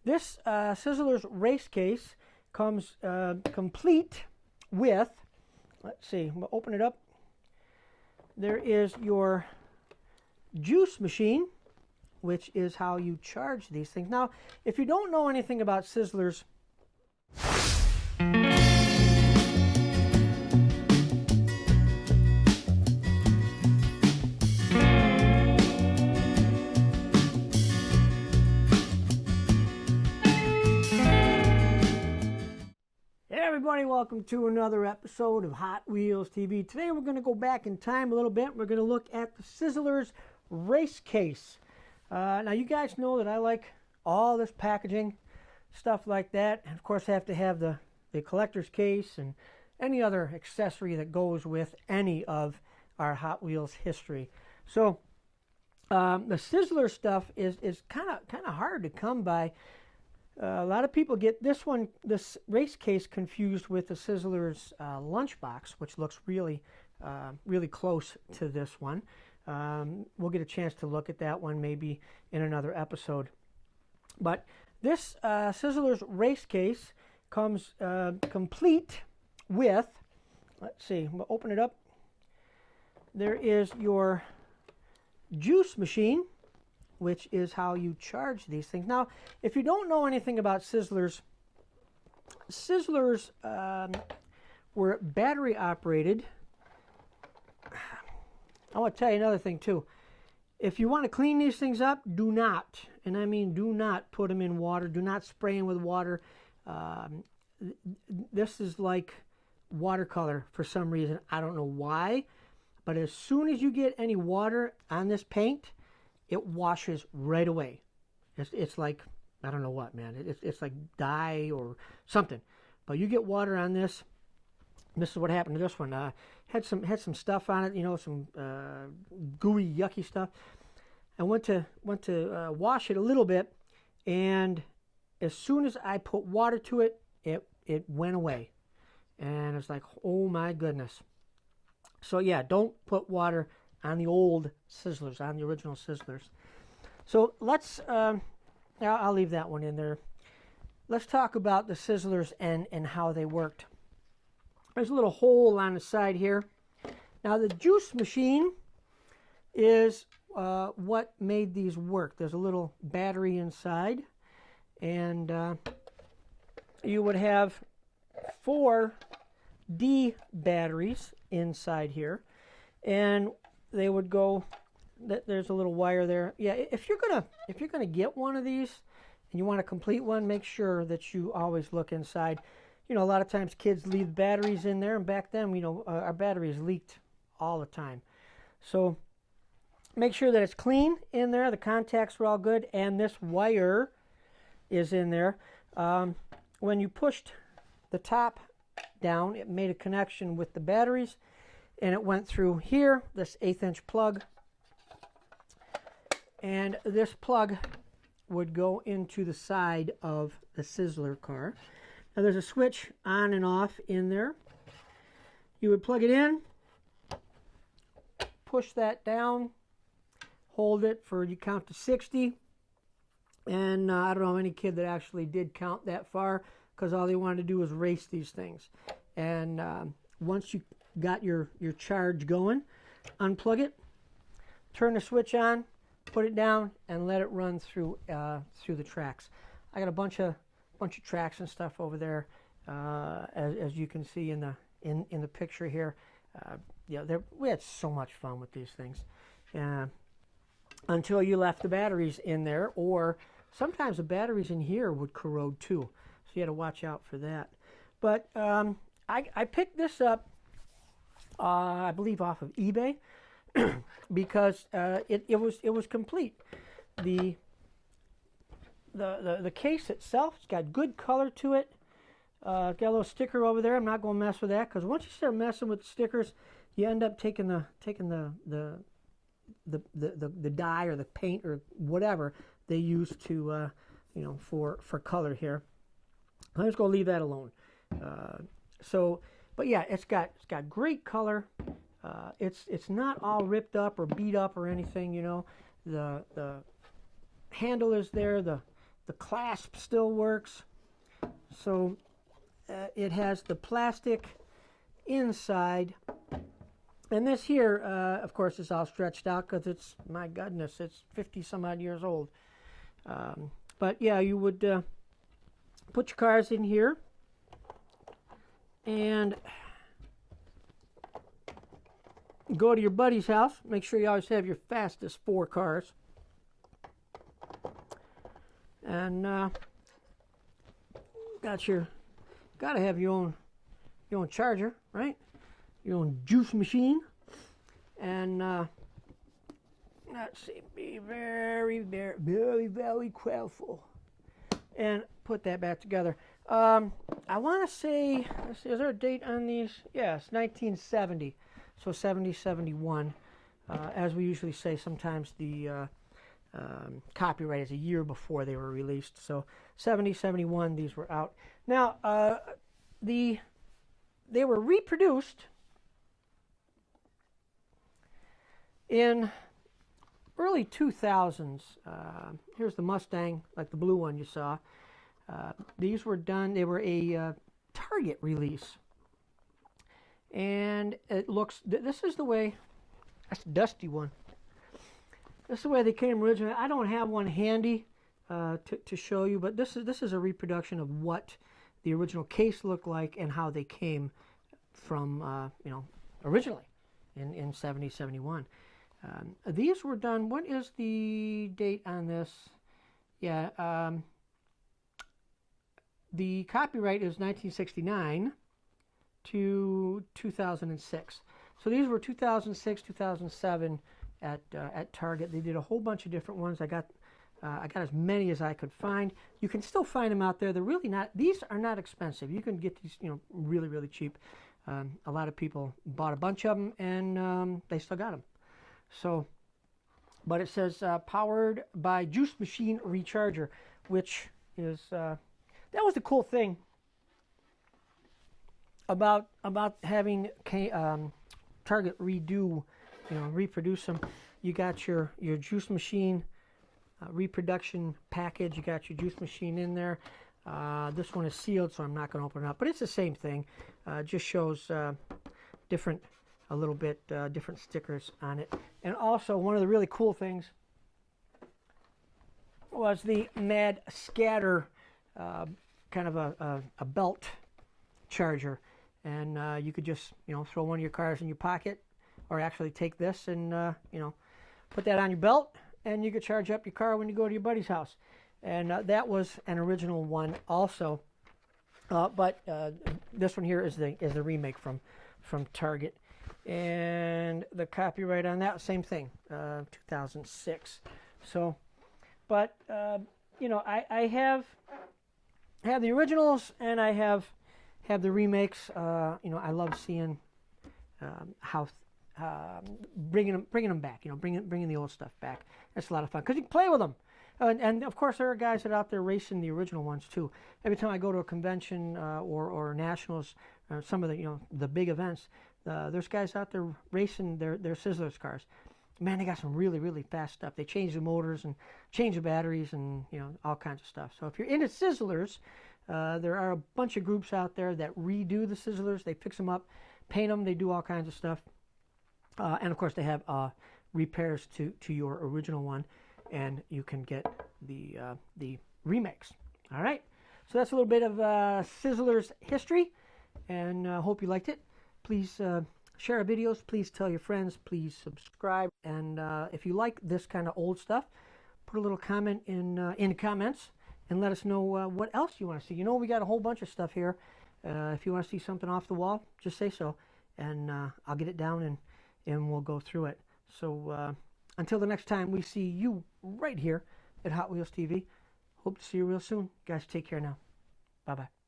This Sizzlers race case comes complete with, let's see, I'm going to open it up. There is your juice machine, which is how you charge these things. Now, if you don't know anything about Sizzlers, everybody, welcome to another episode of Hot Wheels TV. Today we're going to go back in time a little bit. We're going to look at the Sizzlers race case. Now you guys know that I like all this packaging, stuff like that. And of course I have to have the collector's case and any other accessory that goes with any of our Hot Wheels history. So the Sizzler stuff is kind of hard to come by. A lot of people get this race case confused with the Sizzlers lunchbox, which looks really close to this one. We'll get a chance to look at that one maybe in another episode. But this Sizzlers race case comes complete with, let's see, I'm going to open it up. There is your juice machine, which is how you charge these things. Now, if you don't know anything about Sizzlers, Sizzlers were battery operated. I want to tell you another thing too. If you want to clean these things up, do not, and I mean do not put them in water. Do not spray them with water. This is like watercolor for some reason. I don't know why, but as soon as you get any water on this paint, it washes right away. It's like, I don't know what, man. It's like dye or something. But you get water on this. This is what happened to this one. Had some stuff on it, you know, some gooey, yucky stuff. I went to wash it a little bit, and as soon as I put water to it, it went away. And it's like, oh my goodness. So yeah, don't put water on the old Sizzlers, on the original Sizzlers. So let's, I'll leave that one in there. Let's talk about the Sizzlers and how they worked. There's a little hole on the side here. Now the juice machine is what made these work. There's a little battery inside, and you would have 4 D batteries inside here, and they would go, there's a little wire there. Yeah, if you're gonna get one of these and you want to complete one, make sure that you always look inside. You know, a lot of times kids leave batteries in there, and back then, you know, our batteries leaked all the time. So make sure that it's clean in there, the contacts were all good, and this wire is in there. When you pushed the top down, it made a connection with the batteries, and it went through here, this 1/8" plug, and this plug would go into the side of the Sizzler car. Now there's a switch on and off in there. You would plug it in, push that down, hold it for, you count to 60, and I don't know any kid that actually did count that far, because all they wanted to do was race these things. And once you got your charge going, unplug it, turn the switch on, put it down, and let it run through the tracks. I got a bunch of tracks and stuff over there, as you can see in the picture here. Yeah, we had so much fun with these things, until you left the batteries in there, or sometimes the batteries in here would corrode too, so you had to watch out for that. But I picked this up, I believe off of eBay, because it was complete. The case itself, it's got good color to it. Got a little sticker over there. I'm not going to mess with that, because once you start messing with the stickers, you end up taking the dye or the paint or whatever they use to you know, for color here. I'm just going to leave that alone. But yeah, it's got great color. It's not all ripped up or beat up or anything, you know. The handle is there, the The clasp still works. So it has the plastic inside. And this here, of course, is all stretched out because it's, my goodness, it's 50 some odd years old. But yeah, you would put your cars in here and go to your buddy's house. Make sure you always have your fastest 4 cars. And gotta have your own charger, right? Your own juice machine. And let's see, be very, very, very, very careful. And put that back together. I want to say, let's see, is there a date on these? Yes, 1970. So 70, 71. As we usually say, sometimes the copyright is a year before they were released. So 70, 71, these were out. Now, they were reproduced in early 2000s. Here's the Mustang, like the blue one you saw. These were done, they were a Target release. And it looks, this is the way, that's a dusty one. This is the way they came originally. I don't have one handy to show you, but this is a reproduction of what the original case looked like and how they came from, originally in 70, 71. These were done, what is the date on this? Yeah, the copyright is 1969 to 2006. So these were 2006, 2007 at Target. They did a whole bunch of different ones. I got as many as I could find. You can still find them out there. They're really not, these are not expensive. You can get these, really, really cheap. A lot of people bought a bunch of them, and they still got them. So, but it says powered by juice machine recharger, which is, that was the cool thing about having Target reproduce them. You got your juice machine reproduction package. You got your juice machine in there. This one is sealed, so I'm not going to open it up. But it's the same thing. Just shows different stickers on it. And also, one of the really cool things was the Mad Scatter, kind of a belt charger. And you could just, throw one of your cars in your pocket, or actually take this and, put that on your belt, and you could charge up your car when you go to your buddy's house. And that was an original one also. But this one here is the remake from Target. And the copyright on that, same thing, 2006. So, but, I have the originals, and I have the remakes. I love seeing how bringing them back. Bringing the old stuff back. That's a lot of fun because you can play with them. And of course, there are guys that are out there racing the original ones too. Every time I go to a convention or nationals, some of the big events, there's guys out there racing their Sizzlers cars. Man, they got some really, really fast stuff. They change the motors and change the batteries and all kinds of stuff. So if you're into Sizzlers, there are a bunch of groups out there that redo the Sizzlers. They fix them up, paint them. They do all kinds of stuff. And of course, they have repairs to your original one, and you can get the remakes. All right. So that's a little bit of Sizzlers history, and hope you liked it. Please share our videos. Please tell your friends. Please subscribe. And if you like this kind of old stuff, put a little comment in the comments and let us know what else you want to see. We got a whole bunch of stuff here. If you want to see something off the wall, just say so, and I'll get it down and we'll go through it. So until the next time we see you right here at Hot Wheels TV, hope to see you real soon. Guys, take care now. Bye-bye.